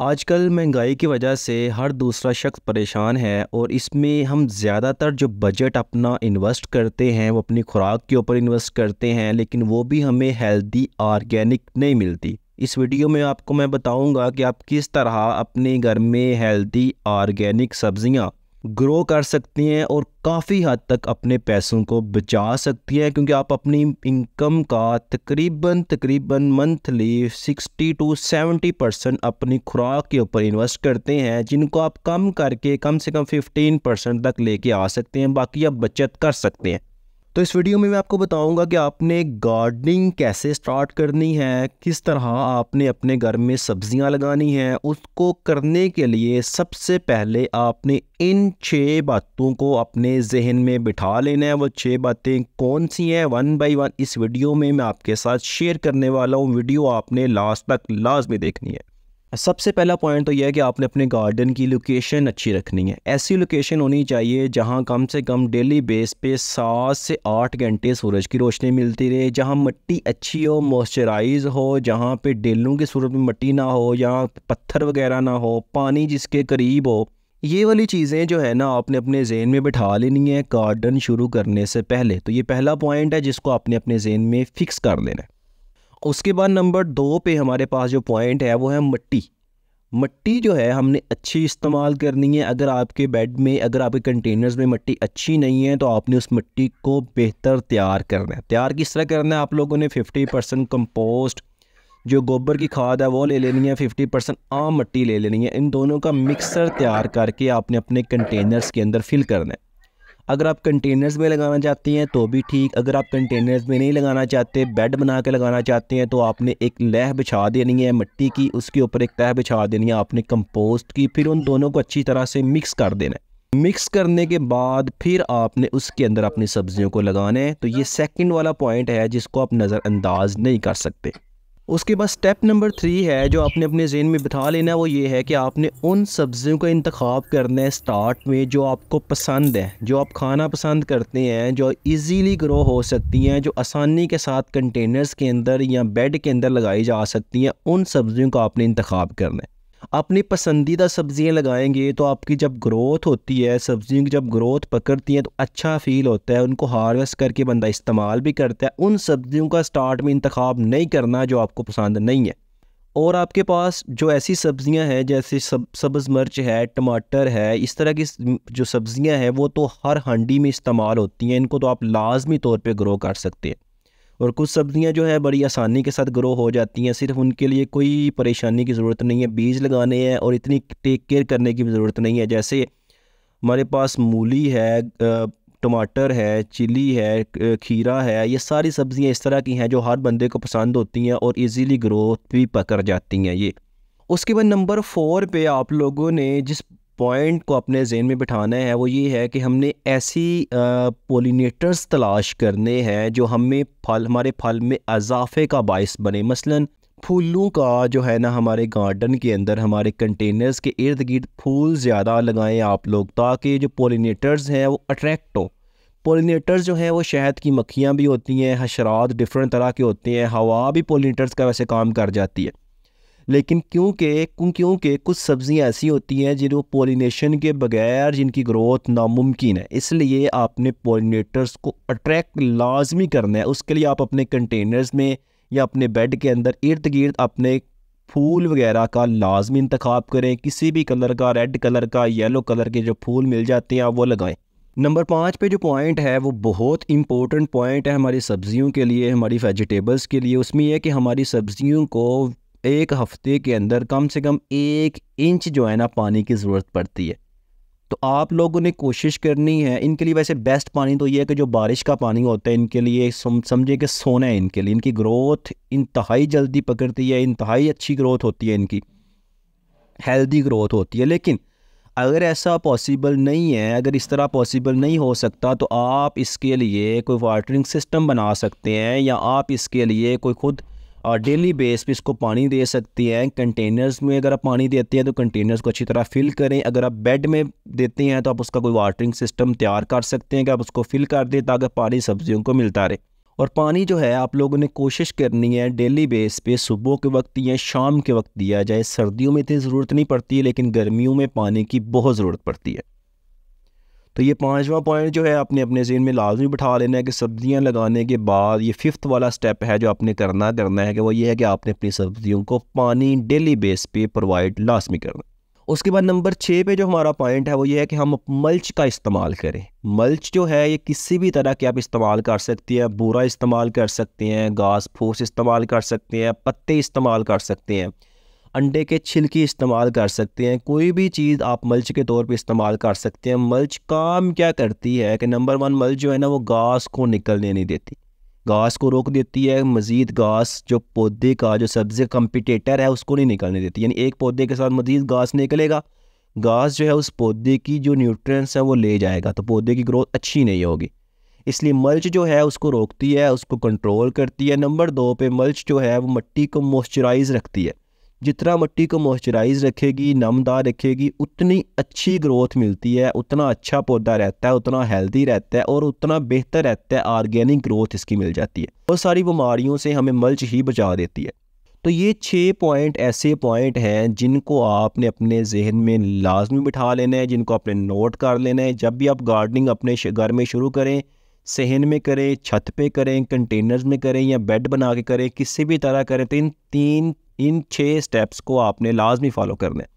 आजकल महंगाई की वजह से हर दूसरा शख्स परेशान है और इसमें हम ज़्यादातर जो बजट अपना इन्वेस्ट करते हैं वो अपनी खुराक के ऊपर इन्वेस्ट करते हैं, लेकिन वो भी हमें हेल्दी ऑर्गेनिक नहीं मिलती। इस वीडियो में आपको मैं बताऊंगा कि आप किस तरह अपने घर में हेल्दी ऑर्गेनिक सब्जियां ग्रो कर सकती हैं और काफ़ी हद तक अपने पैसों को बचा सकती हैं, क्योंकि आप अपनी इनकम का तकरीबन मंथली 60 to 70% अपनी खुराक के ऊपर इन्वेस्ट करते हैं, जिनको आप कम करके कम से कम 15% तक लेके आ सकते हैं। बाकी आप बचत कर सकते हैं। तो इस वीडियो में मैं आपको बताऊंगा कि आपने गार्डनिंग कैसे स्टार्ट करनी है, किस तरह आपने अपने घर में सब्जियां लगानी हैं। उसको करने के लिए सबसे पहले आपने इन 6 बातों को अपने जहन में बिठा लेना है। वो 6 बातें कौन सी हैं, वन बाय वन इस वीडियो में मैं आपके साथ शेयर करने वाला हूँ। वीडियो आपने लास्ट तक लाजमी देखनी है। सबसे पहला पॉइंट तो यह है कि आपने अपने गार्डन की लोकेशन अच्छी रखनी है। ऐसी लोकेशन होनी चाहिए जहां कम से कम डेली बेस पे 7 से 8 घंटे सूरज की रोशनी मिलती रहे, जहां मिट्टी अच्छी हो, मॉइस्चराइज हो, जहां पे डेलों की सूरत में मिट्टी ना हो, जहां पत्थर वगैरह ना हो, पानी जिसके करीब हो। ये वाली चीज़ें जो है ना आपने अपने जहन में बिठा लेनी है गार्डन शुरू करने से पहले। तो ये पहला पॉइंट है जिसको आपने अपने जहन में फ़िक्स कर लेना है। उसके बाद नंबर 2 पे हमारे पास जो पॉइंट है वो है मिट्टी। मिट्टी जो है हमने अच्छी इस्तेमाल करनी है। अगर आपके बेड में, अगर आपके कंटेनर्स में मिट्टी अच्छी नहीं है तो आपने उस मिट्टी को बेहतर तैयार करना है। तैयार किस तरह करना है, आप लोगों ने 50% कंपोस्ट जो गोबर की खाद है वो ले लेनी है, 50% आम मिट्टी ले लेनी है। इन दोनों का मिक्सर तैयार करके आपने अपने कंटेनर्स के अंदर फिल करना है। अगर आप कंटेनर्स में लगाना चाहती हैं तो भी ठीक, अगर आप कंटेनर्स में नहीं लगाना चाहते, बेड बना के लगाना चाहते हैं, तो आपने एक लह बिछा देनी है मिट्टी की, उसके ऊपर एक तह बिछा देनी है आपने कंपोस्ट की। फिर उन दोनों को अच्छी तरह से मिक्स कर देना है। मिक्स करने के बाद फिर आपने उसके अंदर अपनी सब्जियों को लगाना है। तो ये सेकंड वाला पॉइंट है जिसको आप नज़रअंदाज नहीं कर सकते। उसके बाद स्टेप नंबर 3 है जो आपने अपने ज़हन में बिठा लेना है। वो ये है कि आपने उन सब्जियों का इंतखाब करना है स्टार्ट में जो आपको पसंद है, जो आप खाना पसंद करते हैं, जो इजीली ग्रो हो सकती हैं, जो आसानी के साथ कंटेनर्स के अंदर या बेड के अंदर लगाई जा सकती हैं। उन सब्जियों का आपने इंतखाब करना है। अपनी पसंदीदा सब्जियां लगाएंगे तो आपकी जब ग्रोथ होती है, सब्जियों की जब ग्रोथ पकड़ती हैं तो अच्छा फील होता है, उनको हार्वेस्ट करके बंदा इस्तेमाल भी करता है। उन सब्जियों का स्टार्ट में इंतखाब नहीं करना जो आपको पसंद नहीं है। और आपके पास जो ऐसी सब्जियां हैं जैसे सब्ज़ मिर्च है, टमाटर है, इस तरह की जो सब्जियां हैं वो तो हर हांडी में इस्तेमाल होती हैं, इनको तो आप लाजमी तौर पर ग्रो कर सकते हैं। और कुछ सब्जियां जो है बड़ी आसानी के साथ ग्रो हो जाती हैं, सिर्फ उनके लिए कोई परेशानी की ज़रूरत नहीं है, बीज लगाने हैं और इतनी टेक केयर करने की भी ज़रूरत नहीं है। जैसे हमारे पास मूली है, टमाटर है, चिली है, खीरा है, ये सारी सब्जियां इस तरह की हैं जो हर बंदे को पसंद होती हैं और इजीली ग्रोथ भी पकड़ जाती हैं ये। उसके बाद नंबर 4 पे आप लोगों ने जिस पॉइंट को अपने जहन में बिठाना है वो ये है कि हमने ऐसी पोलिनेटर्स तलाश करने हैं जो हमारे फल में इजाफे का बाइस बने। मसलन फूलों का जो है ना हमारे गार्डन के अंदर, हमारे कंटेनर्स के इर्द गिर्द फूल ज़्यादा लगाएं आप लोग, ताकि जो पोलिनेटर्स हैं वो अट्रैक्ट हो। पोलिनेटर्स जो हैं वो शहद की मक्खियाँ भी होती हैं, हशरात डिफरेंट तरह के होते हैं, हवा भी पोलिनेटर्स का वैसे काम कर जाती है। लेकिन क्योंकि कुछ सब्जियां ऐसी होती हैं जिनको पोलिनेशन के बगैर जिनकी ग्रोथ नामुमकिन है, इसलिए आपने पोलिनेटर्स को अट्रैक्ट लाजमी करना है। उसके लिए आप अपने कंटेनर्स में या अपने बेड के अंदर इर्द गिर्द अपने फूल वगैरह का लाजमी इंतखाब करें। किसी भी कलर का, रेड कलर का, येलो कलर के जो फूल मिल जाते हैं आप वो लगाएं। नंबर 5 पे जो पॉइंट है वो बहुत इंपॉर्टेंट पॉइंट है हमारी सब्जियों के लिए, हमारी वेजिटेबल्स के लिए। उसमें यह है कि हमारी सब्जियों को एक हफ्ते के अंदर कम से कम 1 इंच जो है ना पानी की ज़रूरत पड़ती है। तो आप लोगों ने कोशिश करनी है इनके लिए। वैसे बेस्ट पानी तो ये है कि जो बारिश का पानी होता है इनके लिए समझे कि सोना है इनके लिए। इनकी ग्रोथ इंतहाई जल्दी पकड़ती है, इंतहाई अच्छी ग्रोथ होती है, इनकी हेल्दी ग्रोथ होती है। लेकिन अगर ऐसा पॉसिबल नहीं है, अगर इस तरह पॉसिबल नहीं हो सकता तो आप इसके लिए कोई वाटरिंग सिस्टम बना सकते हैं, या आप इसके लिए कोई खुद और डेली बेस पे इसको पानी दे सकती हैं। कंटेनर्स में अगर आप पानी देते हैं तो कंटेनर्स को अच्छी तरह फिल करें। अगर आप बेड में देते हैं तो आप उसका कोई वाटरिंग सिस्टम तैयार कर सकते हैं कि आप उसको फिल कर दें ताकि पानी सब्जियों को मिलता रहे। और पानी जो है आप लोगों ने कोशिश करनी है डेली बेस पे सुबह के वक्त या शाम के वक्त दिया जाए। सर्दियों में इतनी ज़रूरत नहीं पड़ती है, लेकिन गर्मियों में पानी की बहुत ज़रूरत पड़ती है। तो ये 5वां पॉइंट जो है आपने अपने ज़हन में लाजमी बिठा लेना है कि सब्जियां लगाने के बाद ये 5th वाला स्टेप है जो आपने करना है कि वो ये है कि आपने अपनी सब्जियों को पानी डेली बेस पे प्रोवाइड लाजमी करना। उसके बाद नंबर 6 पे जो हमारा पॉइंट है वो ये है कि हम मल्च का इस्तेमाल करें। मल्च जो है ये किसी भी तरह के आप इस्तेमाल कर सकते हैं, बूरा इस्तेमाल कर सकते हैं, घास फूस इस्तेमाल कर सकते हैं, पत्ते इस्तेमाल कर सकते हैं, अंडे के छिलके इस्तेमाल कर सकते हैं। कोई भी चीज़ आप मल्च के तौर पे इस्तेमाल कर सकते हैं। मल्च काम क्या करती है कि नंबर 1 मल्च जो है ना वो घास को निकलने नहीं देती, घास को रोक देती है। मज़ीद घास जो पौधे का जो सबसे कम्पिटेटर है उसको नहीं निकलने देती, यानी एक पौधे के साथ मज़ीद घास निकलेगा, घास जो है उस पौधे की जो न्यूट्रिएंट्स हैं वो ले जाएगा, तो पौधे की ग्रोथ अच्छी नहीं होगी। इसलिए मल्च जो है उसको रोकती है, उसको कंट्रोल करती है। नंबर 2 पे मल्च जो है वो मिट्टी को मॉइस्चराइज़ रखती है। जितना मिट्टी को मॉइस्चराइज़ रखेगी, नमदार रखेगी, उतनी अच्छी ग्रोथ मिलती है, उतना अच्छा पौधा रहता है, उतना हेल्दी रहता है और उतना बेहतर रहता है, ऑर्गेनिक ग्रोथ इसकी मिल जाती है। बहुत सारी बीमारियों से हमें मल्च ही बचा देती है। तो ये 6 पॉइंट ऐसे पॉइंट हैं जिनको आपने अपने जहन में लाजमी बिठा लेना है, जिनको आपने नोट कर लेना है। जब भी आप गार्डनिंग अपने घर में शुरू करें, सहन में करें, छत पे करें, कंटेनर्स में करें या बेड बना के करें, किसी भी तरह करें, तो इन 6 स्टेप्स को आपने लाजमी फॉलो करना है।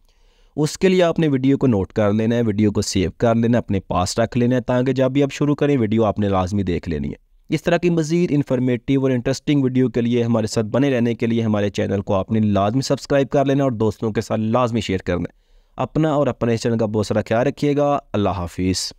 उसके लिए आपने वीडियो को नोट कर लेना है, वीडियो को सेव कर लेना है, अपने पास रख लेना है, ताकि जब भी आप शुरू करें वीडियो आपने लाजमी देख लेनी है। इस तरह की मज़ीद इन्फॉर्मेटिव और इंटरेस्टिंग वीडियो के लिए हमारे साथ बने रहने के लिए हमारे चैनल को आपने लाजमी सब्सक्राइब कर लेना और दोस्तों के साथ लाजमी शेयर करना है। अपना और अपने चैनल का बहुत सारा ख्याल रखिएगा। अल्लाह हाफिज़।